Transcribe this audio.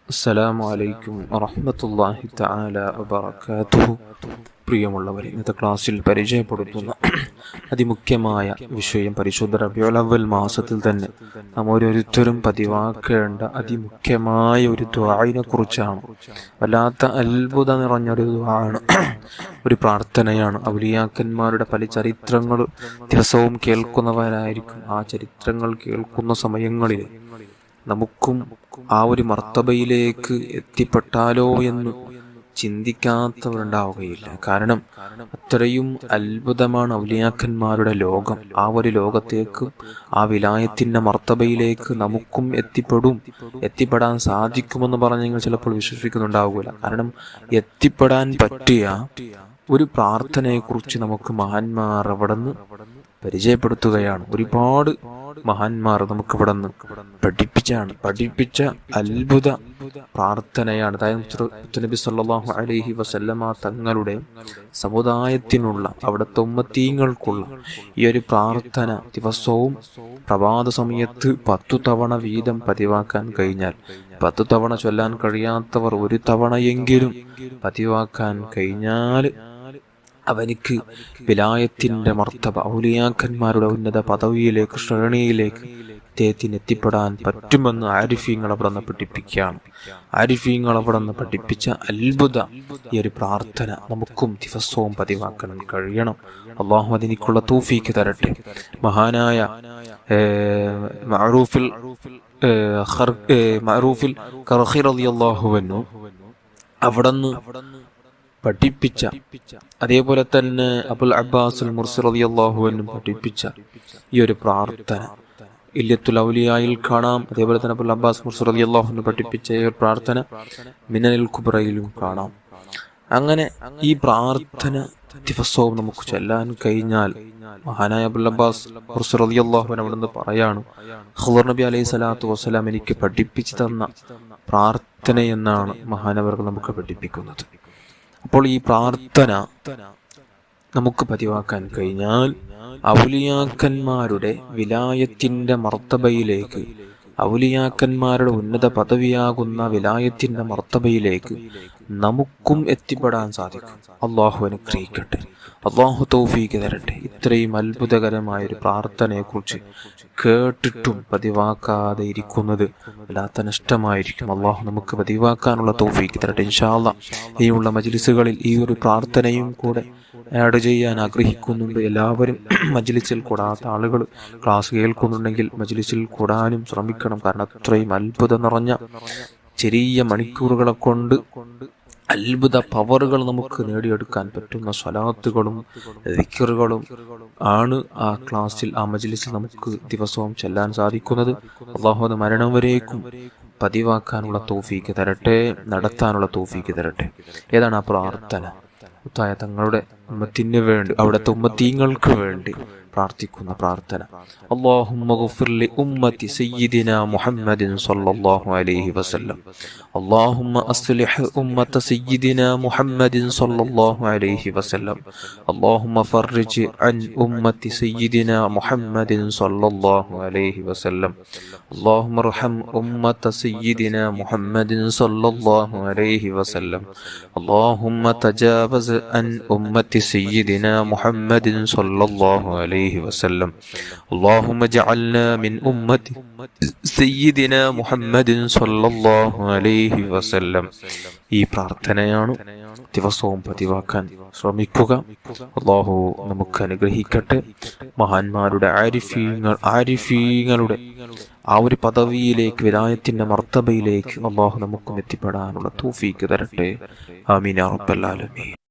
അസ്സലാമു അലൈക്കും വറഹ്മത്തുള്ളാഹി തആല വബറകാതുഹു. പ്രിയമുള്ളവരെ, ഇന്നത്തെ ക്ലാസ്സിൽ പരിചയപ്പെടുത്തുന്ന അതിമുഖ്യമായ വിഷയം പരിശുദ്ധ റബീഉൽ അവ്വൽ മാസത്തിൽ തന്നെ നാം ഓരോരുത്തരും പതിവാക്കേണ്ട അതിമുഖ്യമായ ഒരു ദുആഇനെ കുറിച്ചാണ്. വല്ലാത്ത അത്ഭുതം നിറഞ്ഞൊരു ദുആണ്, ഒരു പ്രാർത്ഥനയാണ്. ഔലിയാക്കന്മാരുടെ പല ചരിത്രങ്ങൾ ദിവസവും കേൾക്കുന്നവരായിരിക്കും. ആ ചരിത്രങ്ങൾ കേൾക്കുന്ന സമയങ്ങളിൽ നമുക്കും ആ ഒരു മർത്തബയിലേക്ക് എത്തിപ്പെട്ടാലോ എന്ന് ചിന്തിക്കാത്തവരുണ്ടാവുകയില്ല. കാരണം അത്രയും അത്ഭുതമാണ് ഔലിയാക്കന്മാരുടെ ലോകം. ആ ഒരു ലോകത്തേക്ക്, ആ വിലായത്തിന്റെ മർത്തബയിലേക്ക് നമുക്കും എത്തിപ്പെടാൻ സാധിക്കുമെന്ന് പറഞ്ഞ് നിങ്ങൾ ചിലപ്പോൾ വിശ്വസിക്കുന്നുണ്ടാവുകയില്ല. കാരണം എത്തിപ്പെടാൻ പറ്റിയ ഒരു പ്രാർത്ഥനയെക്കുറിച്ച് നമുക്ക് മഹാന്മാർ അവിടെ നിന്ന് പരിചയപ്പെടുത്തുകയാണ്. ഒരുപാട് മഹാന്മാർ നമുക്ക് ഇവിടെ നിന്ന് പഠിപ്പിച്ച അത്ഭുത പ്രാർത്ഥനയാണ്. നബി സല്ലല്ലാഹു അലൈഹി വസല്ലമ തങ്ങളുടെ സമുദായത്തിനുള്ള, അവിടുത്തെ ഉമ്മത്തീങ്ങൾക്കുള്ള ഈ ഒരു പ്രാർത്ഥന ദിവസവും പ്രഭാത സമയത്ത് 10 തവണ വീതം പതിവാക്കാൻ കഴിഞ്ഞാൽ, 10 തവണ ചൊല്ലാൻ കഴിയാത്തവർ 1 തവണയെങ്കിലും പതിവാക്കാൻ കഴിഞ്ഞാൽ അവനിക്ക് വിലായത്തിന്റെ മർത്തബ, ഔലിയാക്കന്മാരുടെ ഉന്നത പദവിയിലേക്ക്, ശ്രേണിയിലേക്ക് അദ്ദേഹത്തിന് എത്തിപ്പെടാൻ പറ്റുമെന്ന് ആരിഫീങ്ങൾ അവിടെ നിന്ന് പഠിപ്പിക്കുകയാണ്. ആരിഫീങ്ങൾ അവിടെ നിന്ന് പഠിപ്പിച്ച അത്ഭുത ഈ ഒരു പ്രാർത്ഥന നമുക്കും ദിവസവും പതിവാക്കാൻ കഴിയണം. അള്ളാഹു അതിനിക്കുള്ള തൗഫീക്ക് തരട്ടെ. മഹാനായ മഅറൂഫിൽ ഖർഖി റളിയല്ലാഹു അൻഹു അവിടുന്ന് പഠിപ്പിച്ച, അതേപോലെ തന്നെ അബുൽ അബ്ബാസ് മുർസി റളിയല്ലാഹു അൻഹു പഠിപ്പിച്ച ഈ ഒരു പ്രാർത്ഥന ഇല്യത്തുൽ ഔലിയായിൽ കാണാം. അതേപോലെ തന്നെ അബുൽ അബ്ബാസ് മുർസി റളിയല്ലാഹു അൻഹു പഠിപ്പിച്ച ഈ ഒരു പ്രാർത്ഥന മിനനുൽ കുബ്രയിലും കാണാം. അങ്ങനെ ഈ പ്രാർത്ഥന ദിവസവും നമുക്ക് ചൊല്ലാൻ കഴിഞ്ഞാൽ, മഹാനായ അബുൽ അബ്ബാസ് മുർസി റളിയല്ലാഹു അൻഹു അവിടുന്ന് പറയാണ്, ഖുദർ നബി അലൈഹി സ്വലാത്തു വസ്സലാം എനിക്ക് പഠിപ്പിച്ചു തന്ന പ്രാർത്ഥനയെന്നാണ് മഹാനവർകൾ നമുക്ക് പഠിപ്പിക്കുന്നത്. അപ്പോൾ ഈ പ്രാർത്ഥന നമുക്ക് പതിവാക്കാൻ കഴിഞ്ഞാൽ ഔലിയാക്കന്മാരുടെ വിലായത്തിന്റെ മർത്തബയിലേക്ക്, ഔലിയാക്കന്മാരുടെ ഉന്നത പദവിയാകുന്ന വിലായത്തിന്റെ മർത്തബയിലേക്ക് നമുക്കും എത്തിപ്പെടാൻ സാധിക്കും. അള്ളാഹു അനുഗ്രഹിക്കട്ടെ, അള്ളാഹു തൗഫീഖ് തരട്ടെ. ഇത്രയും അത്ഭുതകരമായൊരു പ്രാർത്ഥനയെക്കുറിച്ച് കേട്ടിട്ടും പതിവാക്കാതെ ഇരിക്കുന്നത് വല്ലാത്ത നഷ്ടമായിരിക്കും. അള്ളാഹു നമുക്ക് പതിവാക്കാനുള്ള തൗഫീഖ് തരട്ടെ. ഇൻഷാ അല്ലാഹ് ഇനിയുള്ള മജ്ലിസുകളിൽ ഈ ഒരു പ്രാർത്ഥനയും കൂടെ ആഡ് ചെയ്യാൻ ആഗ്രഹിക്കുന്നുണ്ട്. എല്ലാവരും മജ്ലിസിൽ കൂടാത്ത ആളുകൾ ക്ലാസ് കേൾക്കുന്നുണ്ടെങ്കിൽ മജ്ലിസിൽ കൂടാനും ശ്രമിക്കണം. കാരണം അത്രയും അത്ഭുതം നിറഞ്ഞ ചെറിയ മണിക്കൂറുകളെ കൊണ്ട് അത്ഭുത പവറുകൾ നമുക്ക് നേടിയെടുക്കാൻ പറ്റുന്ന സ്വലാത്തുകളും ദിക്റുകളും ആണ് ആ ക്ലാസ്സിൽ, ആ മജ്ലിസിൽ നമുക്ക് ദിവസവും ചെല്ലാൻ സാധിക്കുന്നത്. അല്ലാഹു അത് മരണം വരേക്കും പതിവാക്കാനുള്ള തൗഫീഖ് തരട്ടെ, നടത്താനുള്ള തൗഫീഖ് തരട്ടെ. ഏതാണ് ആ പ്രാർത്ഥന? മുത്തായ തങ്ങളുടെ ഉമ്മത്തിന് വേണ്ടി, അവിടുത്തെ ഉമ്മത്തീങ്ങൾക്ക് വേണ്ടി പ്രാർത്ഥിക്കുന്ന പ്രാർത്ഥന. അല്ലാഹുമ്മ ഗ്ഫിർ ലി ഉമ്മത്തി സയ്യിദിനാ മുഹമ്മദിൻ സ്വല്ലല്ലാഹു അലൈഹി വസല്ലം. അല്ലാഹുമ്മ അസ്ലിഹ് ഉമ്മത്ത സയ്യിദിനാ മുഹമ്മദിൻ സ്വല്ലല്ലാഹു അലൈഹി വസല്ലം. അല്ലാഹുമ്മ ഫർരിജ് അൻ ഉമ്മത്തി സയ്യിദിനാ മുഹമ്മദിൻ സ്വല്ലല്ലാഹു അലൈഹി വസല്ലം. അല്ലാഹുമ്മ അർഹം ഉമ്മത്ത സയ്യിദിനാ മുഹമ്മദിൻ സ്വല്ലല്ലാഹു അലൈഹി വസല്ലം. അല്ലാഹുമ്മ തജാവസ് അൻ ഉമ്മത്തി സയ്യിദിനാ മുഹമ്മദിൻ സ്വല്ലല്ലാഹു അലൈഹി وسلم. اللهم اجعلنا من أمة سيدنا محمد صلى الله عليه وسلم. ഈ പ്രാർത്ഥനയാണ് ദിവസവും പതിവാക്കാൻ ശ്രമിക്കുക. അള്ളാഹു നമുക്ക് അനുഗ്രഹിക്കട്ടെ. മഹാന്മാരുടെ ആരിഫീങ്ങളുടെ ആ ഒരു പദവിയിലേക്ക്, വിലായത്തിന്റെ മർത്തബയിലേക്ക് അള്ളാഹു നമുക്കും എത്തിപ്പെടാനുള്ള തൗഫീഖ് തരട്ടെ. ആമീൻ യാ റബ്ബൽ ആലമീൻ.